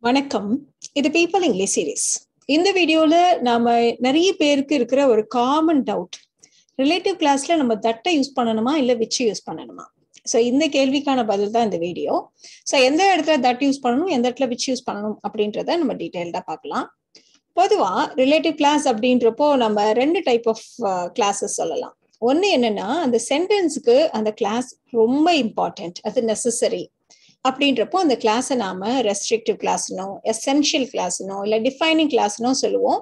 வணக்கம். இது people English series. இந்த வீடியோல நாம நிறைய பேருக்கு இருக்கிற ஒரு காமன் டவுட், ரிலேட்டிவ் கிளாஸ்ல நம்ம தட்டை யூஸ் பண்ணணுமா இல்ல விச் யூஸ் பண்ணணுமா? ஸோ இந்த கேள்விக்கான பதில் தான் இந்த வீடியோ. ஸோ எந்த இடத்துல தட் யூஸ் பண்ணணும், எந்த இடத்துல விச் யூஸ் பண்ணணும் அப்படின்றத நம்ம டீட்டெயில்டா பார்க்கலாம். பொதுவா ரிலேட்டிவ் கிளாஸ் அப்படின்றப்போ நம்ம ரெண்டு டைப் ஆஃப் கிளாஸஸ் சொல்லலாம். ஒன்னு என்னன்னா, அந்த சென்டென்ஸுக்கு அந்த கிளாஸ் ரொம்ப இம்பார்ட்டன்ட், அது நெசசரி அப்படின்றப்போ அந்த கிளாஸை நாம ரெஸ்ட்ரிக்டிவ் கிளாஸ்னோ, எசென்ஷியல் கிளாஸ்னோ, இல்லை டிஃபைனிங் கிளாஸ்னோ சொல்லுவோம்.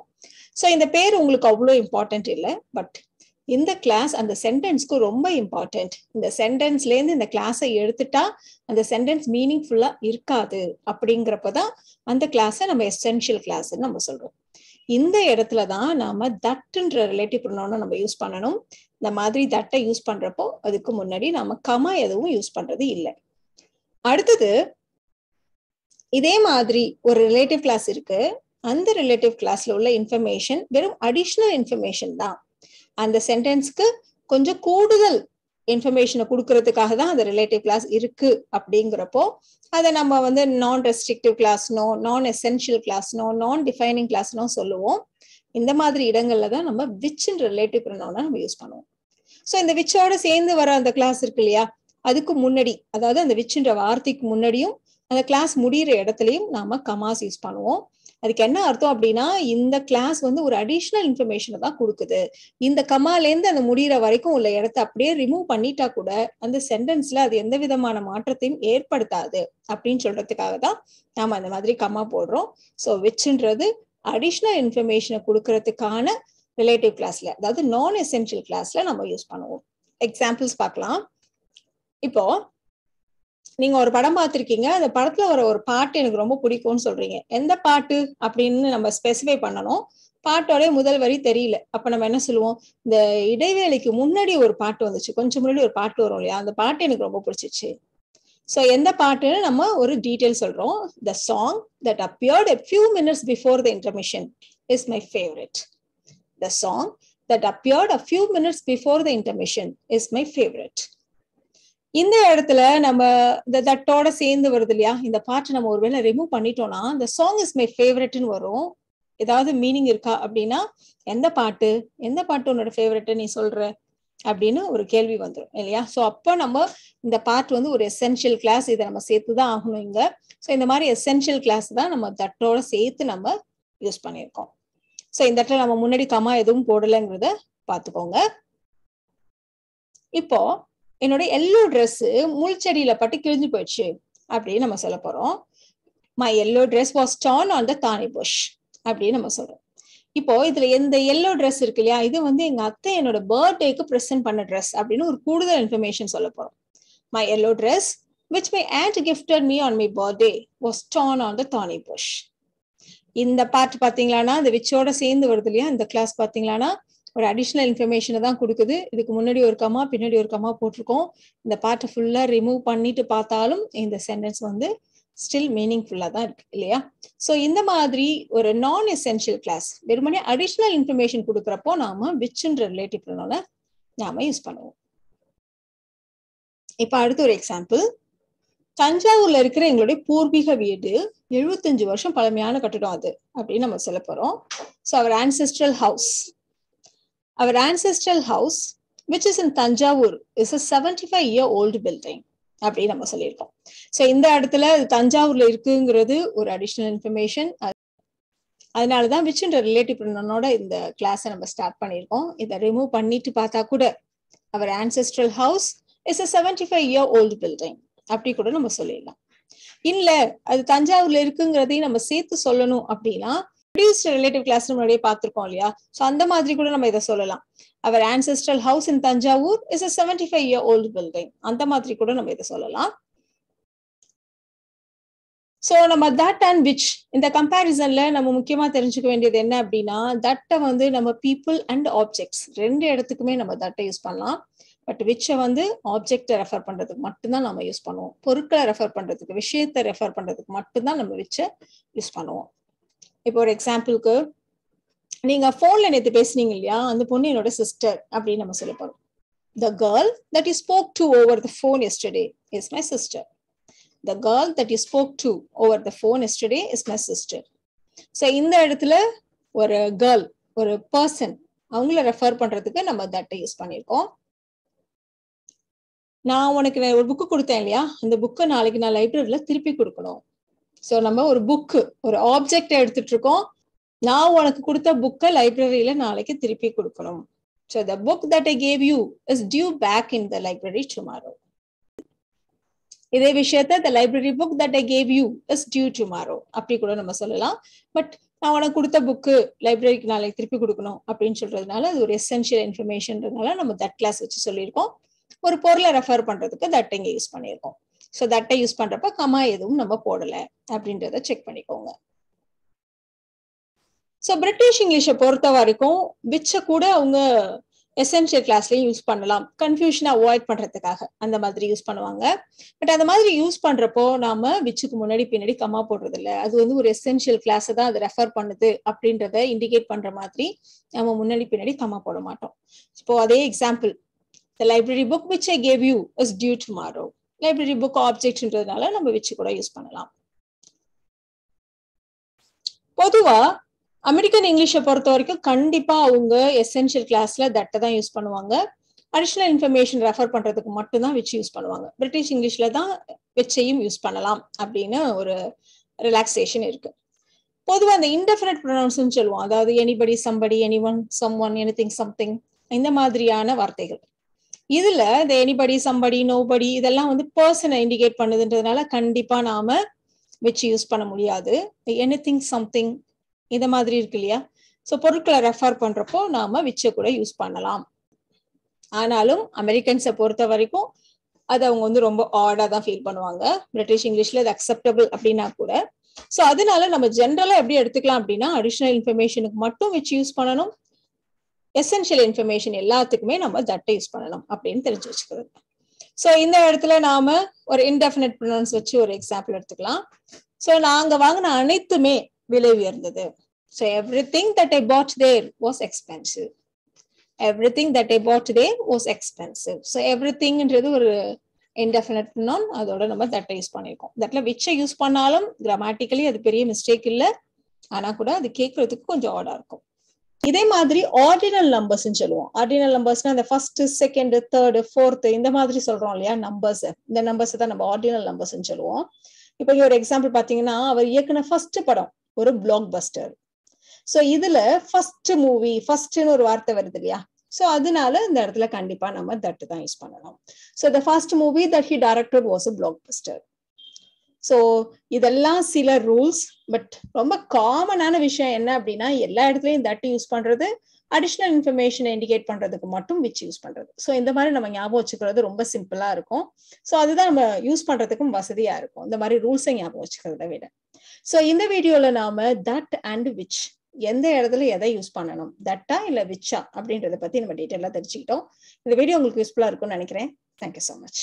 ஸோ இந்த பேர் உங்களுக்கு அவ்வளோ இம்பார்ட்டன்ட் இல்லை, பட் இந்த கிளாஸ் அந்த சென்டென்ஸ்க்கு ரொம்ப இம்பார்ட்டன்ட். இந்த சென்டென்ஸ்லேருந்து இந்த கிளாஸை எடுத்துட்டா அந்த சென்டென்ஸ் மீனிங்ஃபுல்லா இருக்காது. அப்படிங்கிறப்பதான் அந்த கிளாஸை நம்ம எசென்ஷியல் கிளாஸ்ன்னு நம்ம சொல்றோம். இந்த இடத்துல தான் நாம தட்ன்ற ரிலேட்டிவ் ப்ரொனவுனை நம்ம யூஸ் பண்ணணும். இந்த மாதிரி தட்டை யூஸ் பண்றப்போ அதுக்கு முன்னாடி நாம கமா எதுவும் யூஸ் பண்றது இல்லை. அடுத்தது, இதே மாதிரி ஒரு ரிலேட்டிவ் கிளாஸ் இருக்கு. அந்த ரிலேட்டிவ் கிளாஸ்ல உள்ள இன்ஃபர்மேஷன் வெறும் அடிஷ்னல் இன்ஃபர்மேஷன் தான். அந்த சென்டென்ஸ்க்கு கொஞ்சம் கூடுதல் இன்ஃபர்மேஷனை கொடுக்கறதுக்காக தான் அந்த ரிலேட்டிவ் கிளாஸ் இருக்கு. அப்படிங்கிறப்போ அதை நம்ம நான் ரெஸ்ட்ரிக்டிவ் கிளாஸ்னோ, நான் எசென்ஷியல் கிளாஸ்னோ, நான் டிஃபைனிங் கிளாஸ்னோ சொல்லுவோம். இந்த மாதிரி இடங்கள்ல தான் நம்ம விச்ன்ற ரிலேட்டிவ் ப்ரொனவுனை நம்ம யூஸ் பண்ணுவோம். ஸோ இந்த விச்சோட சேர்ந்து வர அந்த கிளாஸ் இருக்கு இல்லையா, அதுக்கு முன்னாடி, அதாவது அந்த விச்ன்ற வார்த்தைக்கு முன்னாடியும் அந்த கிளாஸ் முடிகிற இடத்துலையும் நாம கமாஸ் யூஸ் பண்ணுவோம். அதுக்கு என்ன அர்த்தம் அப்படின்னா, இந்த கிளாஸ் ஒரு அடிஷ்னல் இன்ஃபர்மேஷனை தான் கொடுக்குது. இந்த கமாலேருந்து அந்த முடிகிற வரைக்கும் உள்ள இடத்த அப்படியே ரிமூவ் பண்ணிட்டா கூட அந்த சென்டென்ஸ்ல அது எந்த விதமான மாற்றத்தையும் ஏற்படுத்தாது அப்படின்னு சொல்றதுக்காக தான் நாம அந்த மாதிரி கமா போடுறோம். ஸோ விச்ன்றது அடிஷ்னல் இன்ஃபர்மேஷனை கொடுக்கறதுக்கான ரிலேட்டிவ் கிளாஸ்ல, அதாவது நான் எசென்ஷியல் கிளாஸ்ல நம்ம யூஸ் பண்ணுவோம். எக்ஸாம்பிள்ஸ் பார்க்கலாம். இப்போ நீங்க ஒரு படம் பார்த்திருக்கீங்க, அந்த படத்துல வர ஒரு பாட்டு எனக்கு ரொம்ப பிடிக்கும்னு சொல்றீங்க. எந்த பாட்டு அப்படின்னு நம்ம ஸ்பெசிஃபை பண்ணணும். பாட்டோட முதல் வரி தெரியல. அப்ப நம்ம என்ன சொல்லுவோம், இந்த இடைவேளைக்கு முன்னாடி ஒரு பாட்டு வந்துச்சு, கொஞ்சம் முன்னாடி ஒரு பாட்டு வரும் இல்லையா, அந்த பாட்டு எனக்கு ரொம்ப பிடிச்சிச்சு. ஸோ எந்த பாட்டுன்னு நம்ம ஒரு டீட்டெயில் சொல்றோம். The song that appeared a few minutes before the intermission is my favorite. The song that appeared a few minutes before the intermission is my favorite. இந்த இடத்துல நம்ம இந்த தட்டோட சேர்ந்து வருது இல்லையா, இந்த பாட்டு நம்ம ஒருவேளை ரிமூவ் பண்ணிட்டோம்னா the song is my favoriteன்னு வரும். ஏதாவது மீனிங் இருக்கா அப்படின்னா, எந்த பாட்டு உன்னோட ஃபேவரட் நீ சொல்ற அப்படின்னு ஒரு கேள்வி வந்துடும் இல்லையா. ஸோ அப்போ நம்ம இந்த பாட்டு ஒரு எசென்ஷியல் கிளாஸ், இதை நம்ம சேர்த்துதான் ஆகணும் இங்க. ஸோ இந்த மாதிரி எசென்ஷியல் கிளாஸ் தான் நம்ம தட்டோட சேர்த்து நம்ம யூஸ் பண்ணியிருக்கோம். ஸோ இந்த இடத்துல நம்ம முன்னாடி கமா எதுவும் போடலைங்கிறத பார்த்துக்கோங்க. இப்போ என்னோட எல்லோ ட்ரெஸ் முள்செடியில பட்டு கிழிஞ்சு போயிடுச்சு அப்படின்னு நம்ம சொல்ல போறோம். My yellow dress was torn on the thorny bush அப்படின்னு நம்ம சொல்றோம். இப்போ இதுல எந்த எல்லோ ட்ரெஸ் இருக்கு இல்லையா, இது எங்க அத்தை என்னோட பர்த்டேக்கு ப்ரெசென்ட் பண்ண ட்ரெஸ் அப்படின்னு ஒரு கூடுதல் இன்ஃபர்மேஷன் சொல்ல போறோம். My yellow dress which my aunt gifted me on my birthday was torn on the thorny bush. இந்த பாட்டு பாத்தீங்களானா, இந்த விச்சோட சேர்ந்து வருது இல்லையா, இந்த கிளாஸ் பாத்தீங்களானா ஒரு அடிஷ்னல் இன்ஃபர்மேஷனை தான் கொடுக்குது. இதுக்கு முன்னாடி ஒரு கமா, பின்னாடி ஒரு கமா போட்டிருக்கோம். இந்த பாட்டை ஃபுல்லா ரிமூவ் பண்ணிட்டு பார்த்தாலும் இந்த சென்டென்ஸ் ஸ்டில் மீனிங்ஃபுல்லா தான் இருக்கு இல்லையா. ஸோ இந்த மாதிரி ஒரு நான் எசென்ஷியல் கிளாஸ் வெறுமனே அடிஷ்னல் இன்ஃபர்மேஷன் கொடுக்குறப்போ நாம விச்ன்ற ரிலேட்டிவ் ப்ரொனவுனை நாம யூஸ் பண்ணுவோம். இப்ப அடுத்த ஒரு எக்ஸாம்பிள். தஞ்சாவூர்ல இருக்கிற எங்களுடைய பூர்வீக வீடு 75 வருஷம் பழமையான கட்டிடம் அது அப்படின்னு நம்ம சொல்ல போறோம். ஸோ அவர் ancestral house which is in Tanjavur is a 75-year-old building அப்படி நம்ம சொல்லியிருக்கோம். ஸோ இந்த இடத்துல தஞ்சாவூர்ல இருக்குங்கிறது ஒரு அடிஷ்னல் இன்ஃபர்மேஷன். அதனாலதான் விச்ன்ற ரிலேட்டிவ் ப்ரொனவுனோட இந்த கிளாஸை நம்ம ஸ்டார்ட் பண்ணியிருக்கோம். இதை ரிமூவ் பண்ணிட்டு பார்த்தா கூட அவர் ancestral house is a 75-year-old building அப்படி கூட நம்ம சொல்லிடலாம். இல்ல அது தஞ்சாவூர்ல இருக்குங்கிறதையும் நம்ம சேர்த்து சொல்லணும் அப்படின்னா, ரிலேட்டிவ் கிளாஸ் முன்னாடியே பார்த்திருக்கோம் இல்லையா, சோ அந்த மாதிரி கூட நம்ம இதை சொல்லலாம். அவர் ancestral house in Tanjavur is a 75-year-old building. அந்த மாதிரி கூட நம்ம இதை சொல்லலாம். சோ நம்ம தட் அண்ட் விச் இந்த கம்பேரிசன்ல நம்ம முக்கியமா தெரிஞ்சுக்க வேண்டியது என்ன அப்படின்னா, தட்டை நம்ம பீப்புள் அண்ட் ஆப்ஜெக்ட்ஸ் ரெண்டு இடத்துக்குமே நம்ம தட்டை யூஸ் பண்ணலாம். பட் விச்சை ஆப்ஜெக்டை ரெஃபர் பண்றதுக்கு மட்டும்தான் நம்ம யூஸ் பண்ணுவோம். பொருட்களை ரெஃபர் பண்றதுக்கு, விஷயத்தை ரெஃபர் பண்றதுக்கு மட்டும்தான் நம்ம விச்சை யூஸ் பண்ணுவோம். இப்போ ஒரு எக்ஸாம்பிளுக்கு, நீங்க போன்ல நேத்து பேசுனீங்க இல்லையா, அந்த பொண்ணு என்னோட சிஸ்டர் அப்படின்னு நம்ம சொல்ல போறோம். The girl that you spoke to over the phone yesterday is my sister. the girl that you spoke to over the phone yesterday is my sister. So இந்த இடத்துல ஒரு கேர்ள், ஒரு பர்சன், அவங்கள ரெஃபர் பண்றதுக்கு நம்ம தட்டை யூஸ் பண்ணியிருக்கோம். நான் உனக்கு ஒரு புக்கு கொடுத்தேன் இல்லையா, அந்த புக்கை நாளைக்கு நான் லைப்ரரியில திருப்பி கொடுக்கணும். ஸோ நம்ம ஒரு புக்கு, ஒரு ஆப்ஜெக்ட் எடுத்துட்டு இருக்கோம். நான் உனக்கு கொடுத்த புக்கை லைப்ரரியில நாளைக்கு திருப்பி கொடுக்கணும். So the book that I gave you is due back in the library tomorrow. இதே விஷயத்தை the library book that I gave you is due tomorrow அப்படி கூட நம்ம சொல்லலாம். பட் நான் உனக்கு கொடுத்த புக்கு லைப்ரரிக்கு நாளைக்கு திருப்பி கொடுக்கணும் அப்படின்னு சொல்றதுனால அது ஒரு எசென்ஷியல் இன்ஃபர்மேஷன்றதுனால நம்ம தட் கிளாஸ் வச்சு சொல்லியிருக்கோம். ஒரு பொருளை ரெஃபர் பண்றதுக்கு தட் இங்க யூஸ் பண்ணியிருக்கோம். ஸோ தட்டை யூஸ் பண்றப்ப கமா எதுவும் நம்ம போடல அப்படின்றத செக் பண்ணிக்கோங்க. ஸோ பிரிட்டிஷ் இங்கிலீஷை பொறுத்த வரைக்கும் விச்சை கூட அவங்க எசென்ஷியல் கிளாஸ்லயும் யூஸ் பண்ணலாம், கன்ஃபியூஷனை அவாய்ட் பண்றதுக்காக அந்த மாதிரி யூஸ் பண்ணுவாங்க. பட் அந்த மாதிரி யூஸ் பண்றப்போ நாம விச்சுக்கு முன்னாடி பின்னாடி கமா போடுறது இல்லை. அது வந்து ஒரு எசென்ஷியல் கிளாஸை தான் அது ரெஃபர் பண்ணுது அப்படின்றத இண்டிகேட் பண்ற மாதிரி நம்ம முன்னாடி பின்னாடி கமா போட மாட்டோம். இப்போ அதே example, the library book which I gave you is due tomorrow. Library book ஆப்ஜெக்ட்ன்றதுனால நம்ம விச்சு கூட யூஸ் பண்ணலாம். பொதுவா அமெரிக்கன் இங்கிலீஷை பொறுத்த வரைக்கும் கண்டிப்பா அவங்க எசென்ஷியல் கிளாஸ்ல தட்டை தான் யூஸ் பண்ணுவாங்க. அடிஷனல் இன்ஃபர்மேஷன் ரெஃபர் பண்றதுக்கு மட்டும்தான் விச்சு யூஸ் பண்ணுவாங்க. பிரிட்டிஷ் இங்கிலீஷ்ல தான் விச்சையும் யூஸ் பண்ணலாம் அப்படின்னு ஒரு ரிலாக்ஸேஷன் இருக்கு. பொதுவாக அந்த இன்டெஃபினட் ப்ரொனவுன்ஸ்னு சொல்லுவோம், அதாவது anybody, somebody, anyone, someone, anything, something, இந்த மாதிரியான வார்த்தைகள். இதுல இந்த எனிபடி, சம்படி, நோபடி இதெல்லாம் வந்து பர்சனை இண்டிகேட் பண்ணுதுன்றதுனால கண்டிப்பா நாம வச்சு யூஸ் பண்ண முடியாது. எனிதிங், சம்திங் இந்த மாதிரி இருக்கு இல்லையா, ஸோ பொருட்களை ரெஃபர் பண்றப்போ நாம விச்சை கூட யூஸ் பண்ணலாம். ஆனாலும் அமெரிக்கன்ஸை பொறுத்த வரைக்கும் அது அவங்க வந்து ரொம்ப ஆடா தான் ஃபீல் பண்ணுவாங்க. பிரிட்டிஷ் இங்கிலீஷ்ல அது அக்செப்டபிள் அப்படின்னா கூட. ஸோ அதனால நம்ம ஜென்ரலா எப்படி எடுத்துக்கலாம் அப்படின்னா, அடிஷனல் இன்ஃபர்மேஷனுக்கு மட்டும் வச்சு யூஸ் பண்ணணும், எசென்ஷியல் இன்ஃபர்மேஷன் எல்லாத்துக்குமே நம்ம தட்டை யூஸ் பண்ணணும் அப்படின்னு தெரிஞ்சு வச்சுக்கிறது. ஸோ இந்த இடத்துல நாம ஒரு இன்டெஃபினட் ப்ரொனவுன்ஸ் வச்சு ஒரு எக்ஸாம்பிள் எடுத்துக்கலாம். ஸோ நாங்க வாங்கின அனைத்துமே விலை உயர்ந்தது. So everything that I put there was expensive. Everything that I put there was expensive. So எவ்ரிதிங்ன்றது ஒரு இன்டெஃபினட் ப்ரொனவுன், அதோட நம்ம தட்டை யூஸ் பண்ணியிருக்கோம். தட்ல விச்சை யூஸ் பண்ணாலும் கிராமட்டிக்கலி அது பெரிய மிஸ்டேக் இல்லை, ஆனா கூட அது கேட்கறதுக்கு கொஞ்சம் ஆடா இருக்கும். இதே மாதிரி ஆர்டினல் நம்பர்ஸ் சொல்லுவோம். ஆர்டினல் நம்பர்ஸ்னா இந்த ஃபர்ஸ்ட், செகண்ட், தேர்ட், ஃபோர்த் இந்த மாதிரி சொல்றோம் இல்லையா நம்பர்ஸ். இந்த நம்பர்ஸ் தான் நம்ம ஆர்டினல் நம்பர்ஸ் சொல்லுவோம். இப்போ இங்க ஒரு எக்ஸாம்பிள் பாத்தீங்கன்னா, அவர் இயக்குன ஃபர்ஸ்ட் படம் ஒரு பிளாக் பஸ்டர். ஸோ இதுல ஃபர்ஸ்ட் மூவி, ஃபர்ஸ்ட்னு ஒரு வார்த்தை வருது இல்லையா, ஸோ அதனால இந்த இடத்துல கண்டிப்பா நம்ம தட் தான் யூஸ் பண்ணணும். So the first movie that he directed was a black Bastar. So இதெல்லாம் சில ரூல்ஸ். பட் ரொம்ப காமனான விஷயம் என்ன அப்படின்னா, எல்லா இடத்துலையும் தட் யூஸ் பண்றது, அடிஷனல் இன்ஃபர்மேஷனை இண்டிகேட் பண்றதுக்கு மட்டும் விச் யூஸ் பண்றது. ஸோ இந்த மாதிரி நம்ம ஞாபகம் வச்சுக்கிறது ரொம்ப சிம்பிளா இருக்கும். ஸோ அதுதான் நம்ம யூஸ் பண்றதுக்கும் வசதியா இருக்கும், இந்த மாதிரி ரூல்ஸை ஞாபகம் வச்சுக்கிறத விட. ஸோ இந்த வீடியோல நாம தட் அண்ட் விச் எந்த இடத்துல எதை யூஸ் பண்ணணும், தட்டா இல்ல விச்சா அப்படின்றத பத்தி நம்ம டீட்டெயிலா தெரிஞ்சுக்கிட்டோம். இந்த வீடியோ உங்களுக்கு யூஸ்ஃபுல்லா இருக்கும்னு நினைக்கிறேன். Thank you so much.